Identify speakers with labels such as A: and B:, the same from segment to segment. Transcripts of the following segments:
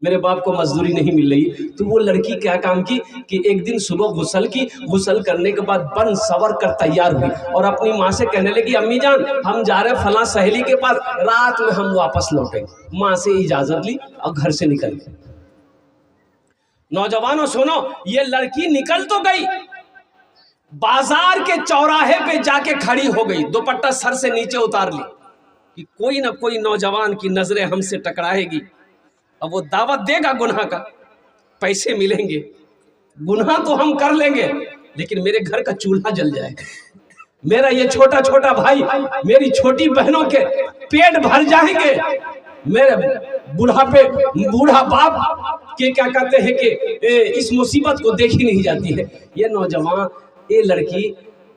A: मेरे बाप को मजदूरी नहीं मिल रही। तो वो लड़की क्या काम की कि एक दिन सुबह गुसल की, गुसल करने के बाद बन सवर कर तैयार हुई और अपनी माँ से कहने लगी, अम्मी जान हम जा रहे हैं फला सहेली के पास, रात में हम वापस लौटेंगे। माँ से इजाजत ली और घर से निकल गई। नौजवानों सुनो, ये लड़की निकल तो गई, बाजार के चौराहे पे जाके खड़ी हो गई, दुपट्टा सर से नीचे उतार ली कि कोई ना कोई नौजवान की नजरें हमसे टकराएगी। अब वो दावत देगा गुनाह का, पैसे मिलेंगे, गुनाह तो हम कर लेंगे लेकिन मेरे घर का चूल्हा जल जाएगा, मेरा ये छोटा छोटा भाई, मेरी छोटी बहनों के पेट भर जाएंगे, मेरे बूढ़ा बाप के क्या कहते हैं कि इस मुसीबत को देखी नहीं जाती है। ये नौजवान, ये लड़की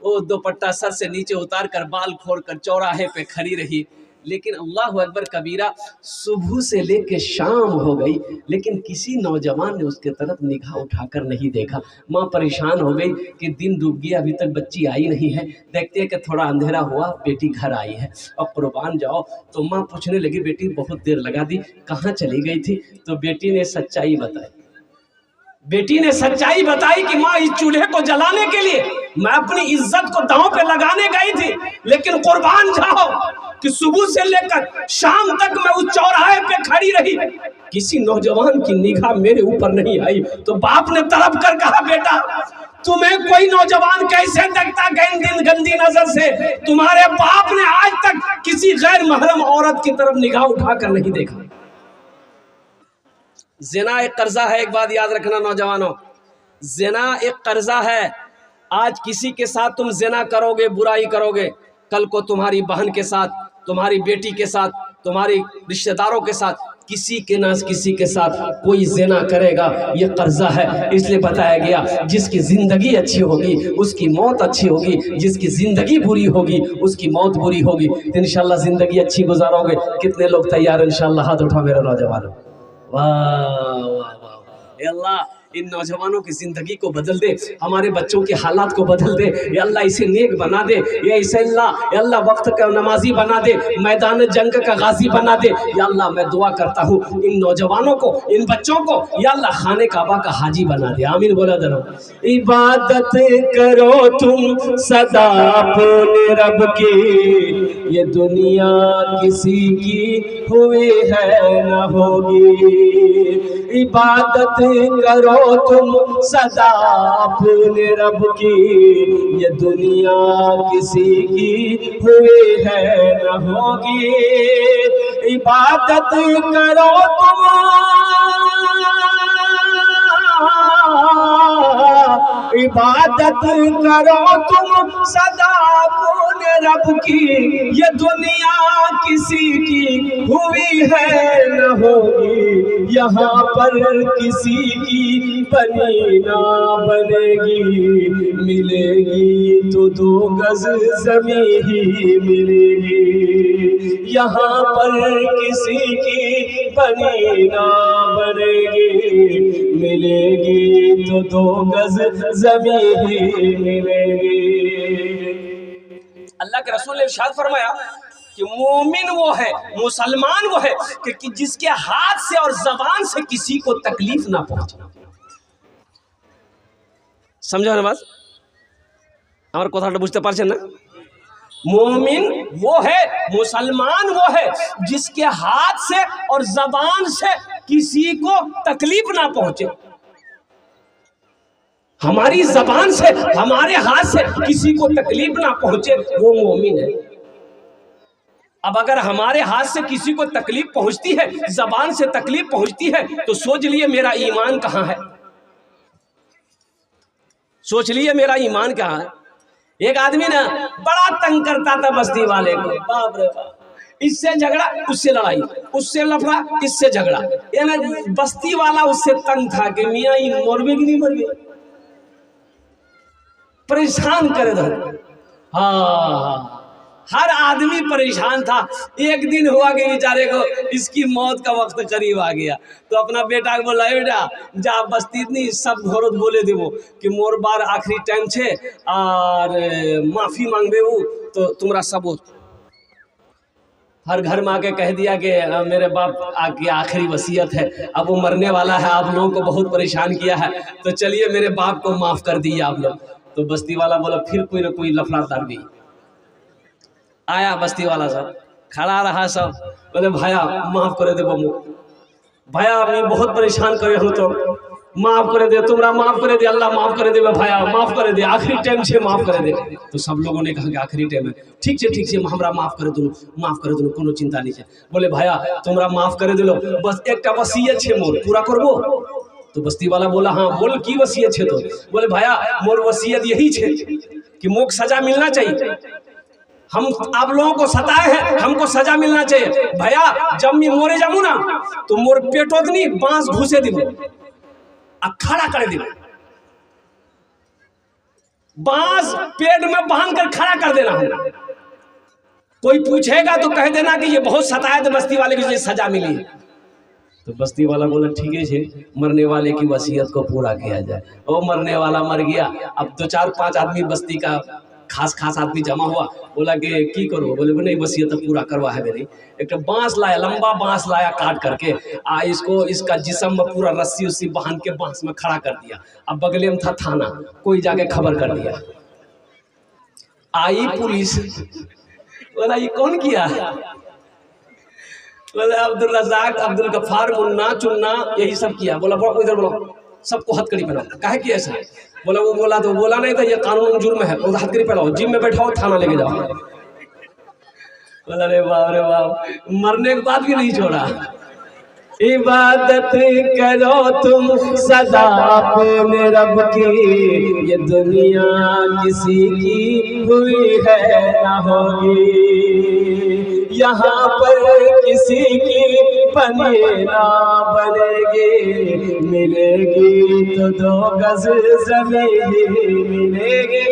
A: वो दुपट्टा सर से नीचे उतार कर बाल खोल कर चौराहे पे खड़ी रही, लेकिन अल्लाह अकबर कबीरा, सुबह से लेके शाम हो गई लेकिन किसी नौजवान ने उसके तरफ निगाह उठाकर नहीं देखा। माँ परेशान हो गई कि दिन डूब गया, अभी तक बच्ची आई नहीं है, देखते हैं कि थोड़ा अंधेरा हुआ, बेटी घर आई है, अब कुर्बान जाओ। तो माँ पूछने लगी, बेटी बहुत देर लगा दी, कहाँ चली गई थी? तो बेटी ने सच्चाई बताई, बेटी ने सच्चाई बताई कि माँ इस चूल्हे को जलाने के लिए मैं अपनी इज्जत को दांव पे लगाने गई थी, लेकिन कुर्बान जाओ कि सुबह से लेकर शाम तक मैं उस चौराहे पे खड़ी रही, किसी नौजवान की निगाह मेरे ऊपर नहीं आई। तो बाप ने तड़प कर कहा, बेटा तुम्हें कोई नौजवान कैसे देखता गंदी नजर से? तुम्हारे बाप ने आज तक किसी गैर महरम औरत की तरफ निगाह उठाकर नहीं देखा। ज़िना एक कर्जा है, एक बात याद रखना नौजवानों, ज़िना एक कर्जा है। आज किसी के साथ तुम ज़िना करोगे, बुराई करोगे, कल को तुम्हारी बहन के साथ, तुम्हारी बेटी के साथ, तुम्हारी रिश्तेदारों के साथ, किसी के ना किसी के साथ कोई ज़िना करेगा, ये कर्जा है। इसलिए बताया गया, जिसकी ज़िंदगी अच्छी होगी उसकी मौत अच्छी होगी, जिसकी ज़िंदगी बुरी होगी उसकी मौत बुरी होगी। तो इंशाल्लाह ज़िंदगी अच्छी गुजारोगे। कितने लोग तैयार हैं? इंशाल्लाह हाथ उठा मेरे नौजवानों। वाह वाह वाह, अल्लाह इन नौजवानों की जिंदगी को बदल दे, हमारे बच्चों के हालात को बदल दे, या अल्लाह इसे नेक बना दे, या इसे अल्लाह वक्त का नमाजी बना दे, मैदान जंग का गाजी बना दे। या अल्लाह मैं दुआ करता हूँ इन नौजवानों को, इन बच्चों को या अल्लाह खाने काबा का हाजी बना दे। आमीन बोला जरा। इबादत करो तुम सदा अपने रब की, ये दुनिया किसी की हुई है न होगी। इबादत करो तुम सदा अपने रब की, ये दुनिया किसी की हुई है न होगी। इबादत करो तुम, इबादत करो तुम सदा अपने रब की, ये दुनिया किसी की हुई है न होगी। यहाँ पर किसी की बनी ना बनेगी, मिलेगी तो 2 गज ज़मीं ही मिलेगी। यहाँ पर किसी की बनी ना बनेगी, मिलेगी तो 2 गज ज़मीं ही मिलेगी। अल्लाह के रसूल ने इरशाद फरमाया कि मोमिन वो है, मुसलमान वो है कि जिसके हाथ से और जबान से किसी को तकलीफ ना पहुंचे। समझो ना बात, हमारे कथा बुझते पारछेन ना? मोमिन वो है, मुसलमान वो है जिसके हाथ से और जबान से किसी को तकलीफ ना पहुंचे। हमारी जबान से, हमारे हाथ से किसी को तकलीफ ना पहुंचे, वो मोमिन है। अब अगर हमारे हाथ से किसी को तकलीफ पहुंचती है, जबान से तकलीफ पहुंचती है, तो सोच लिए मेरा ईमान कहाँ है, सोच लिए मेरा ईमान कहाँ है। एक आदमी ना बड़ा तंग करता था बस्ती वाले को, बाप रे बाप, इससे झगड़ा उससे लड़ाई, उससे लफड़ा इससे झगड़ा, यानी बस्ती वाला उससे तंग था कि मियाँ ये मरवे कि नहीं मरवे, परेशान करे था। हाँ, हर आदमी परेशान था। एक दिन हुआ कि बेचारे को इसकी मौत का वक्त करीब आ गया, तो अपना बेटा को बोला, बेटा जा बस्ती इतनी सब घरों बोले देवो कि मोर बार आखिरी टाइम छे और माफी मांगबे, तो तुम्हारा सब हर घर में आके कह दिया कि मेरे बाप की आखिरी वसीयत है, अब वो मरने वाला है, आप लोगों को बहुत परेशान किया है, तो चलिए मेरे बाप को माफ़ कर दिए आप लोग। तो बस्ती वाला बोला फिर कोई ना कोई लफड़ा तार भी आया। बस्ती वाला सब खड़ा रहा, सब बोले भैया माफ़ करे दे बमू, भैया मैं बहुत परेशान करे हो तो माफ़ करे दे, तुमरा माफ़ करे दे, अल्लाह माफ़ करे दे भैया, माफ़ करे दे, आखिरी टाइम से माफ़ करे दे। तो सब लोगों ने कहा कि आखिरी टाइम है, ठीक से हमरा माफ़ करे दूँ, माफ़ करे दूँ, कोनो चिंता नहीं है। बोले भैया तुमरा माफ़ करे दिलो, बस एक वसीयत है मोर, पूरा करबो। तो बस्ती वाला बोला हाँ बोल की वसीयत है। तो बोले भैया मोर वसीयत यही है कि मोक सजा मिलना चाहिए, हम आप लोगों को सताए हैं, हमको सजा मिलना चाहिए। भैया जब मैं मोरे जाऊँ ना तो मोर पेटोत नहीं बांस घुसे दिबो, खड़ा कर देना, बांस पेट में बांध कर खड़ा कर देना है। कोई पूछेगा तो कह देना कि ये बहुत सताया तो बस्ती वाले की सजा मिली। तो बस्ती वाला बोला ठीक है, मरने वाले की वसीयत को पूरा किया जाए। वो मरने वाला मर गया, अब 2-4-5 आदमी बस्ती का खास आदमी जमा हुआ, बोला कि की करो, बोले नहीं वसीयत तो पूरा करवा है मेरी। एक बांस लाया, लंबा बांस लाया काट करके इसको इसका जिस्म में पूरा रस्सी उस्सी बांध के बांस में खड़ा कर दिया। अब बगले में था थाना, कोई जाके खबर कर दिया, आई पुलिस, बोला ये कौन किया? बोले अब्दुल रज़ाक, अब्दुल गफ्फार, मुन्ना चुन्ना यही सब किया। बोला बोलो इधर, बोलो सबको हथकड़ी पहनाओ। काहे कि ऐसा? बोला वो बोला तो बोला नहीं था ये कानून जुर्म है, वो हथकड़ी पहनाओ, जिम में बैठाओ, थाना लेके जाओ। बोला रे बाप मरने के बाद भी नहीं छोड़ा। इबादत करो तुम सदा अपने रब की, ये दुनिया किसी की हुई है ना होगी, यहाँ पर किसी की बने ना बनेगी, मिलेगी तो 2 गज ज़मीन मिलेगी।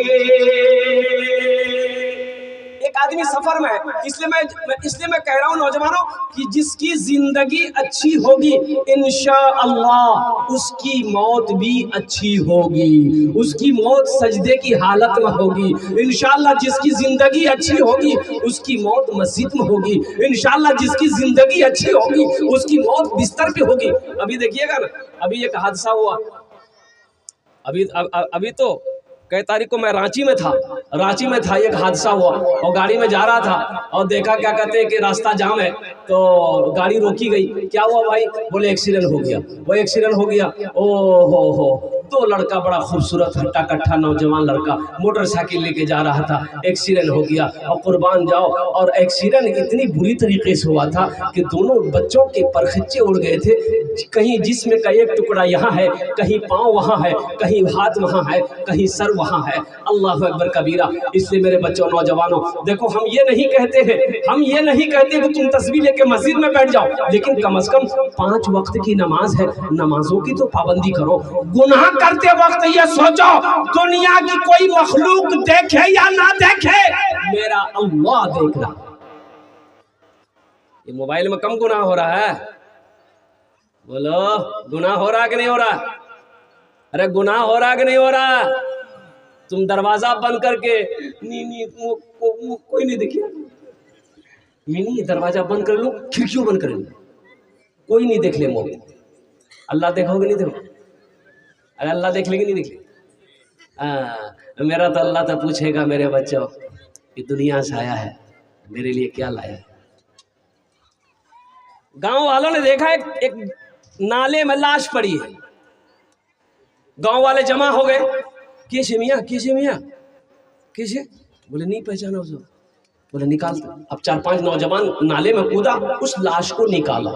A: एक आदमी सफर में है, इसलिए मैं कह रहा हूँ नौजवानों कि जिसकी जिंदगी अच्छी होगी इंशाअल्लाह उसकी मौत भी अच्छी होगी, उसकी मौत सजदे की हालत में होगी। इंशाअल्लाह जिसकी जिंदगी अच्छी होगी उसकी मौत मस्जिद में होगी। इंशाअल्लाह जिसकी जिंदगी अच्छी होगी उसकी मौत बिस्तर पे होगी। अभी देखिएगा ना, अभी एक हादसा हुआ, अभी तो कई तारीख को मैं रांची में था, एक हादसा हुआ और गाड़ी में जा रहा था और देखा क्या कहते हैं कि रास्ता जाम है, तो गाड़ी रोकी गई। क्या हुआ भाई? बोले एक्सीडेंट हो गया। वो एक्सीडेंट हो गया, ओ हो 2 लड़का, बड़ा खूबसूरत हट्टा कट्ठा नौजवान लड़का मोटरसाइकिल लेके जा रहा था, एक्सीडेंट हो गया। और कुर्बान जाओ, और एक्सीडेंट इतनी बुरी तरीके से हुआ था कि दोनों बच्चों के परखच्चे उड़ गए थे, कहीं जिस्म का एक टुकड़ा यहाँ है, कहीं पाँव वहाँ है, कहीं हाथ वहाँ है, कहीं सर वहाँ है। अल्लाह अकबर कबीरा। इसलिए मेरे बच्चों नौजवानों देखो, हम ये नहीं कहते कि तुम तस्बीह लेके मस्जिद में बैठ जाओ, लेकिन कम से कम 5 वक्त की नमाज है, नमाजों की तो पाबंदी करो। गुनाह करते वक्त ये सोचो दुनिया की कोई मखलूक देखे या ना देखे, मेरा अल्लाह देख रहा। ये मोबाइल में कम गुनाह हो रहा है? बोलो गुनाह हो रहा कि नहीं हो रहा? अरे गुनाह हो रहा कि नहीं हो रहा? तुम दरवाजा बंद करके कोई नहीं देखिए, नहीं दरवाजा बंद कर लो, खिड़कियों बंद कर लो, कोई नहीं देख ले। मोबाइल अल्लाह देखोगे नहीं देखो? अरे अल्लाह देख लेगी नहीं देख ले? मेरा तो अल्लाह तो पूछेगा मेरे बच्चों कि दुनिया से आया है मेरे लिए क्या लाया। गांव वालों ने देखा एक नाले में लाश पड़ी है, गांव वाले जमा हो गए, कैसे मियाँ कैसे? बोले नहीं पहचाना उसको। बोले निकाल। अब 4-5 नौजवान नाले में कूदा, उस लाश को निकाला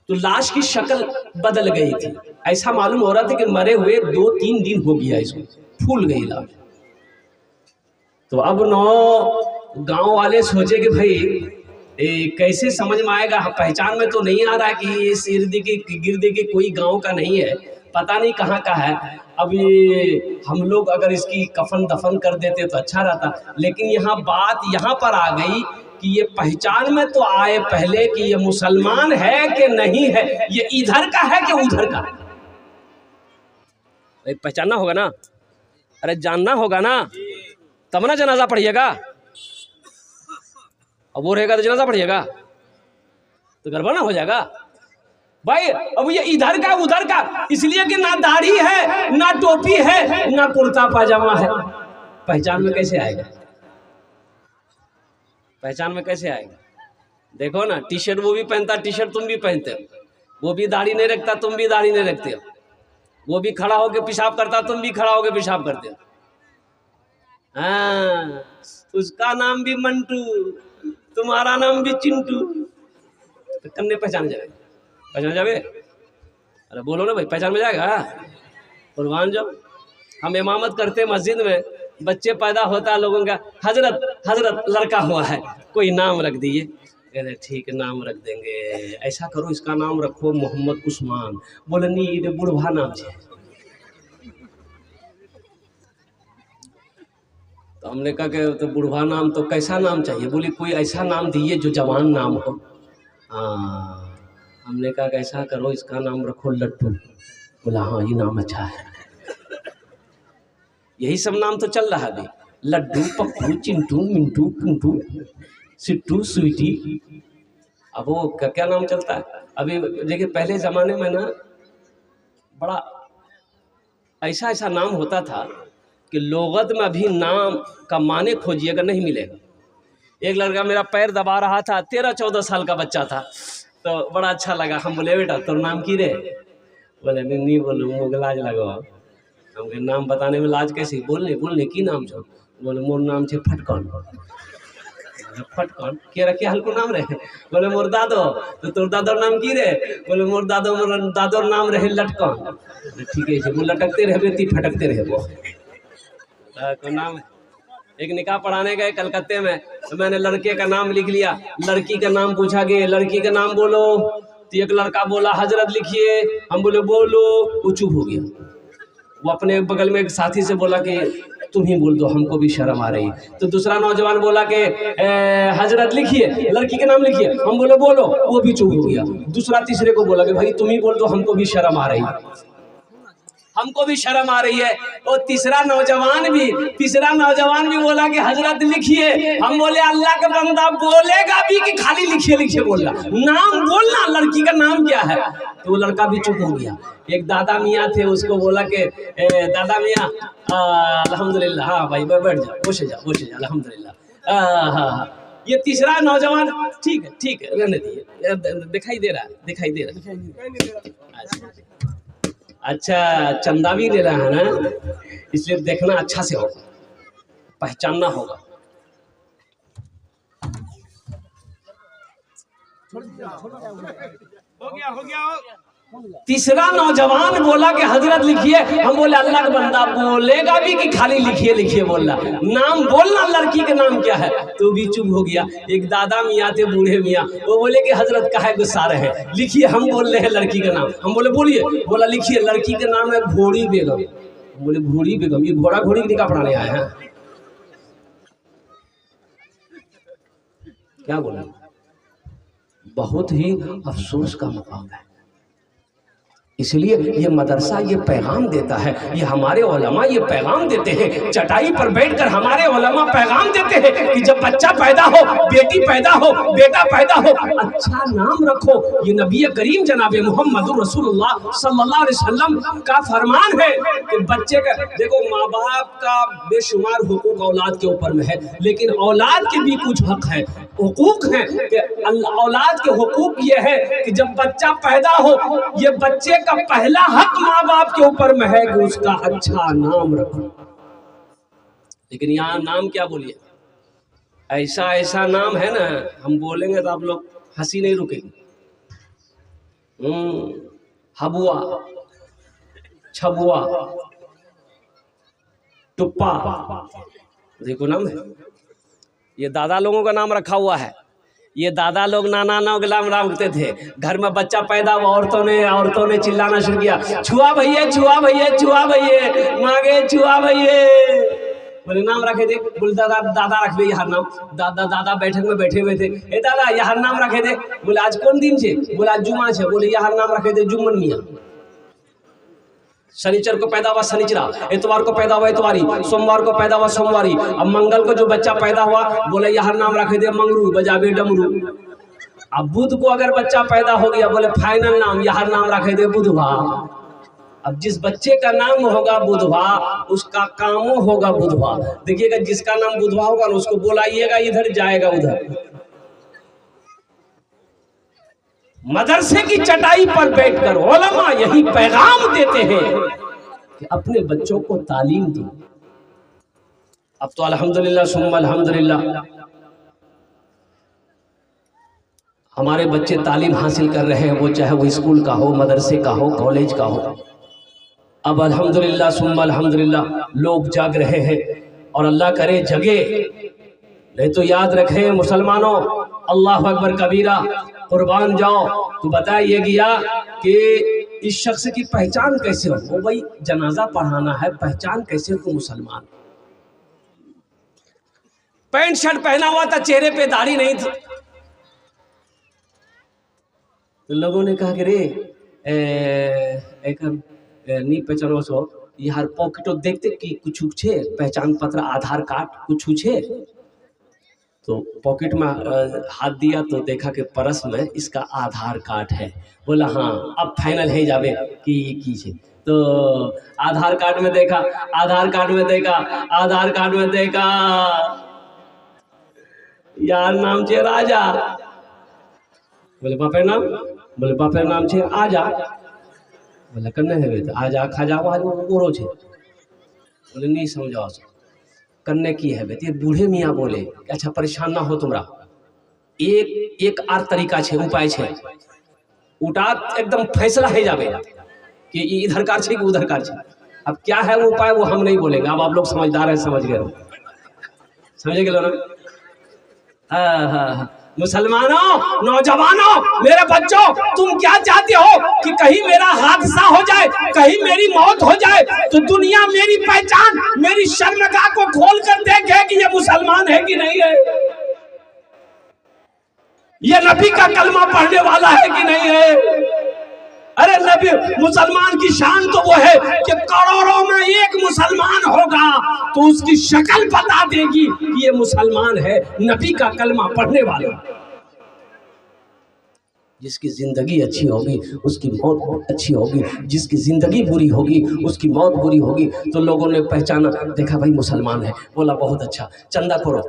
A: तो लाश की शक्ल बदल गई थी। ऐसा मालूम हो रहा था कि मरे हुए 2-3 दिन हो गया, इसको फूल गई लाश। तो अब गांव वाले सोचे कि भाई कैसे समझ में आएगा, पहचान में तो नहीं आ रहा है कि इस गिरद के कोई गांव का नहीं है, पता नहीं कहाँ का है। अब ये हम लोग अगर इसकी कफन दफन कर देते तो अच्छा रहता, लेकिन बात यहाँ पर आ गई कि ये पहचान में तो आए पहले कि ये मुसलमान है कि नहीं है, ये इधर का है कि उधर का। पहचानना होगा ना, अरे जानना होगा ना, तब ना जनाजा पढ़िएगा। अब वो रहेगा तो जनाजा पढ़िएगा तो गड़बड़ ना हो जाएगा भाई। अब ये इधर का उधर का, इसलिए कि ना दाढ़ी है ना टोपी है ना कुर्ता पाजामा है, पहचान में कैसे आएगा? पहचान में कैसे आएगा? देखो ना, टी शर्ट वो भी पहनता, टी शर्ट तुम भी पहनते हो, वो भी दाढ़ी नहीं रखता, तुम भी दाढ़ी नहीं रखते हो, वो भी खड़ा होकर पेशाब करता, तुम भी खड़ा होकर पेशाब करते हो। हाँ, उसका नाम भी मंटू, तुम्हारा नाम भी चिंटू, तो कन्ने पहचान जाए, पहचान जावे? अरे बोलो ना भाई, पहचान में जाएगा? कुर्बान जाओ। हम इमामत करते मस्जिद में, बच्चे पैदा होता है लोगों का, हजरत हजरत लड़का हुआ है, कोई नाम रख दीजिए, कहते ठीक नाम रख देंगे, ऐसा करो इसका नाम रखो मोहम्मद उस्मान। बोले नहीं, ये बुढ़वा नाम है। तो हमने कहा कि तो बुढ़वा नाम तो कैसा नाम चाहिए? बोली कोई ऐसा नाम दिए जो जवान नाम हो। हाँ, हमने कहा ऐसा करो इसका नाम रखो लड्डू। बोला हाँ ये नाम अच्छा है। यही सब नाम तो चल रहा है अभी, लड्डू, पप्पू, चिंटू, मिंटू, पिंटू, सिट्टू, स्वीटी। अब वो क्या नाम चलता है अभी? देखिए पहले ज़माने में ना बड़ा ऐसा ऐसा नाम होता था कि लोगत में अभी नाम का माने खोजिएगा नहीं मिलेगा। एक लड़का मेरा पैर दबा रहा था, 13-14 साल का बच्चा था, तो बड़ा अच्छा लगा। हम बोले बेटा तोर नाम की रे? बोले नहीं बोलूँ, मुझे लाज लगो। हमके नाम बताने में लाज कैसी? बोलने की नाम छो? बोले मोर नाम छे फटकन। फटकन के रखे हल्को नाम रहे? बोले मोर दादो। तो तोर दादोर नाम की रे? बोले मोर दादोर नाम रहे लटकन। ठीक है, वो लटकते रहे ती फटकते रहे वो को नाम। एक निकाह पढ़ाने गए कलकत्ते में, तो मैंने लड़के का नाम लिख लिया, लड़की का नाम पूछा गया, लड़की का नाम बोलो, तो एक लड़का बोला हजरत लिखिए। हम बोले बोलो, वो चुप हो गया। वो अपने बगल में एक साथी से बोला कि तुम ही बोल दो, हमको भी शर्म आ रही। तो दूसरा नौजवान बोला कि हजरत लिखिए, लड़की के नाम लिखिए। हम बोले बोलो, वो भी चुप हो गया। दूसरा तीसरे को बोला कि भाई तुम ही बोल दो, हमको भी शर्म आ रही, हमको भी शर्म आ रही है। और तीसरा नौजवान भी बोला कि हजरत लिखिए। हम बोले अल्लाह का बंदा बोलेगा भी कि खाली लिखिए बोलना, नाम बोलना, लड़की का नाम क्या है? तो वो लड़का भी चुप हो गया। एक दादा मियाँ थे, उसको बोला कि दादा मियाँ अल्हम्दुलिल्लाह, हाँ भाई बैठ जाओ, बसे जाओ अल्हम्दुलिल्लाह। हाँ, ये तीसरा नौजवान ठीक है रहने दिए, दिखाई दे रहा है। अच्छा, चंदा भी ले रहा है ना, इसलिए देखना अच्छा से होगा, पहचानना होगा। हो गया। तीसरा नौजवान बोला कि हजरत लिखिए। हम बोले अल्लाह का बंदा बोलेगा भी कि खाली लिखिए बोलना, नाम बोलना, लड़की का नाम क्या है? तो भी चुप हो गया। एक दादा मियाँ थे, बूढ़े मियाँ, वो बोले कि हजरत काहे गुस्सा रहे, लिखिए, हम बोल रहे हैं लड़की का नाम। हम बोले बोलिए। बोला लिखिए, लड़की का नाम है घोड़ी बेगम। हम बोले घोड़ी बेगम, ये घोड़ा घोड़ी निकाह पढ़ाने आए हैं क्या? बोला बहुत ही अफसोस का मकाम है। इसलिए ये मदरसा ये पैगाम देता है, ये हमारे उलमा ये पैगाम देते हैं, चटाई पर बैठकर हमारे उलमा पैगाम देते हैं कि जब बच्चा पैदा हो, बेटी पैदा हो, बेटा पैदा हो, अच्छा नाम रखो। ये नबी करीम जनाब मोहम्मद रसूलुल्लाह सल्लल्लाहु अलैहि वसल्लम का फरमान है कि बच्चे का, देखो माँ बाप का बेशुमार हुकूक औलाद के ऊपर में है, लेकिन औलाद के भी कुछ हक है, हुकूक हैं कि औलाद के हुकूक ये है कि जब बच्चा पैदा हो, ये बच्चे का पहला हक माँ बाप के ऊपर में है कि उसका अच्छा नाम रखो। लेकिन यहाँ नाम क्या बोलिए, ऐसा नाम है ना, हम बोलेंगे तो आप लोग हंसी नहीं रुकेगी। हबुआ, छबुआ, टुप्पा, देखो नाम है। ये दादा लोगों का नाम रखा हुआ है। ये दादा लोग नाना नाम रखते थे। घर में बच्चा पैदा हुआ, औरतों ने चिल्लाना शुरू किया, छुआ भैया मांगे छुआ भैया। बोले नाम रखे थे, बोले दादा रख दे यार नाम। दादा बैठक में बैठे हुए थे, ए दादा यार नाम रखे थे। बोले आज कौन दिन छे? बोले आज जुमा छे। बोले यार नाम रखे थे जुम्मन मियाँ। शनिचर को पैदा हुआ शनिचरा, इतवार को पैदा हुआ इतवारी, सोमवार को पैदा हुआ सोमवारी। अब मंगल को जो बच्चा पैदा हुआ बोले यार नाम रखे दे मंगरू बजाबे डमरू। अब बुध को अगर बच्चा पैदा हो गया बोले फाइनल नाम यार नाम रखे दे बुधवा। अब जिस बच्चे का नाम होगा बुधवा उसका कामो होगा बुधवा। देखिएगा जिसका नाम बुधवा होगा ना उसको बुलाइएगा इधर जाएगा उधर। मदरसे की चटाई पर बैठकर उलमा यही पैगाम देते हैं कि अपने बच्चों को तालीम दो। अब तो अल्हम्दुलिल्लाह सुम्मा अल्हम्दुलिल्लाह हमारे बच्चे तालीम हासिल कर रहे हैं, वो चाहे वो स्कूल का हो, मदरसे का हो, कॉलेज का हो। अब अल्हम्दुलिल्लाह सुम्मा अल्हम्दुलिल्लाह लोग जाग रहे हैं और अल्लाह करे जगे। नहीं तो याद रखें मुसलमानों, अल्लाह अकबर कबीरा, कुर्बान जाओ। तो बताइए गया कि इस शख्स की पहचान कैसे हो? वो भाई जनाजा पढ़ाना है, पहचान कैसे हो मुसलमान? पैंट शर्ट पहना हुआ था, चेहरे पे दाढ़ी नहीं थी। तो लोगों ने कहा कि रे एक नी पहचानो सो यार पॉकेटो देखते कि कुछ छे, पहचान पत्र आधार कार्ड कुछ छे। तो पॉकेट में हाथ दिया तो देखा कि पर्स में इसका आधार कार्ड है। बोला हाँ अब फाइनल है जावे कि ये की छे। तो आधार कार्ड में देखा, आधार कार्ड में देखा, आधार कार्ड में देखा यार नाम छे राजा। बोले बापेर नाम? बोले बापेर नाम छे आजा। बोले कन्ने है तो आजा खाजा वाल ओरो छे। बोले नहीं समझाओ कन्ने की है बेटी। बूढ़े मियाँ बोले अच्छा परेशान ना हो तुमरा, एक आर तरीका छे, उपाय छे। उठा एकदम फैसला है जावे कि इधर कार छे कि उधर कार छे। अब क्या है वो उपाय वो हम नहीं बोलेंगे। अब आप लोग समझदार हैं, समझ गए, समझे गए ना? हाँ मुसलमानों, नौजवानों, मेरे बच्चों, तुम क्या चाहते हो कि कहीं मेरा हादसा हो जाए, कहीं मेरी मौत हो जाए तो दुनिया मेरी पहचान, मेरी शर्मगाह को खोल कर देखे कि ये मुसलमान है कि नहीं है, ये नबी का कलमा पढ़ने वाला है कि नहीं है। अरे नबी मुसलमान की शान तो वो है कि करोड़ों में एक मुसलमान होगा तो उसकी शक्ल बता देगी कि ये मुसलमान है, नबी का कलमा पढ़ने वाला। जिसकी जिंदगी अच्छी होगी उसकी मौत बहुत अच्छी होगी, जिसकी जिंदगी बुरी होगी उसकी मौत बुरी होगी। तो लोगों ने पहचाना, देखा भाई मुसलमान है। बोला बहुत अच्छा, चंदा करो,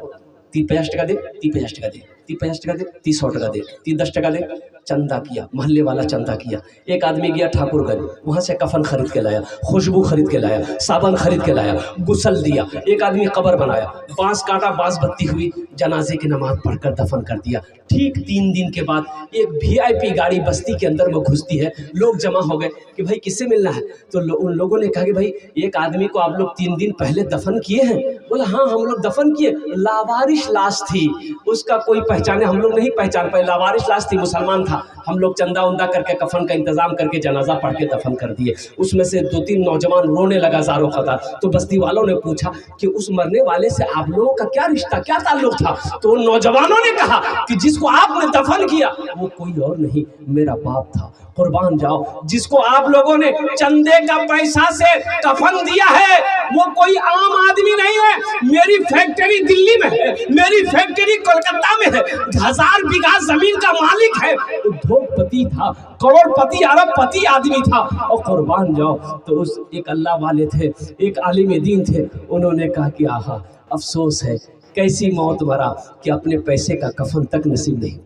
A: 30-50 टका दे, 30-50 टका दे, 30-50 टका दे, 30-100 टका दे, 30-10 टका दे। चंदा किया, मोहल्ले वाला चंदा किया। एक आदमी गया ठाकुरगंज, वहाँ से कफन खरीद के लाया, खुशबू खरीद के लाया, साबन खरीद के लाया, गुसल दिया। एक आदमी कब्र बनाया, बांस काटा, बांस बत्ती हुई, जनाजे की नमाज पढ़कर दफन कर दिया। ठीक 3 दिन के बाद एक VIP गाड़ी बस्ती के अंदर में घुसती है। लोग जमा हो गए कि भाई किससे मिलना है। तो उन लोगों ने कहा कि भाई एक आदमी को आप लोग 3 दिन पहले दफन किए हैं। बोला हाँ हम लोग दफन किए, लावारिश लाश थी, उसका कोई पहचाने, हम लोग नहीं पहचान पाए, लावारिश लाश थी, मुसलमान था। हम लोग चंदा उंदा करके कफन का इंतजाम करके जनाजा पढ़ के दफन कर दिए। उसमें से 2-3 नौजवान रोने लगा ज़ारो ख़तर। तो बस्ती वालों ने पूछा कि उस मरने वाले से आप लोगों का क्या रिश्ता, क्या ताल्लुक था? तो उन नौजवानों ने कहा कि जिसको आपने दफन किया वो कोई और नहीं, मेरा बाप था। कुर्बान जाओ, जिसको आप लोगों ने चंदे का पैसा से कफन दिया है वो कोई आम आदमी नहीं है। मेरी फैक्ट्री दिल्ली में है, मेरी फैक्ट्री कोलकाता में है, 1000 बीघा जमीन का मालिक है, उद्योगपति था, करोड़पति अरबपति आदमी था। और कुर्बान जाओ, तो उस एक अल्लाह वाले थे, एक आलिम दीन थे, उन्होंने कहा कि आहा अफसोस है, कैसी मौत मरा कि अपने पैसे का कफन तक नसीब नहीं।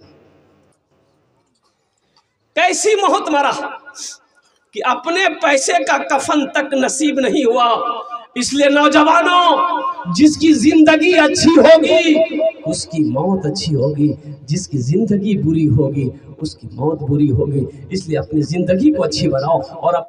A: कैसी मौत मरा कि अपने पैसे का कफन तक नसीब नहीं हुआ। इसलिए नौजवानों, जिसकी जिंदगी अच्छी होगी उसकी मौत अच्छी होगी, जिसकी जिंदगी बुरी होगी उसकी मौत बुरी होगी। इसलिए अपनी जिंदगी को अच्छी बनाओ और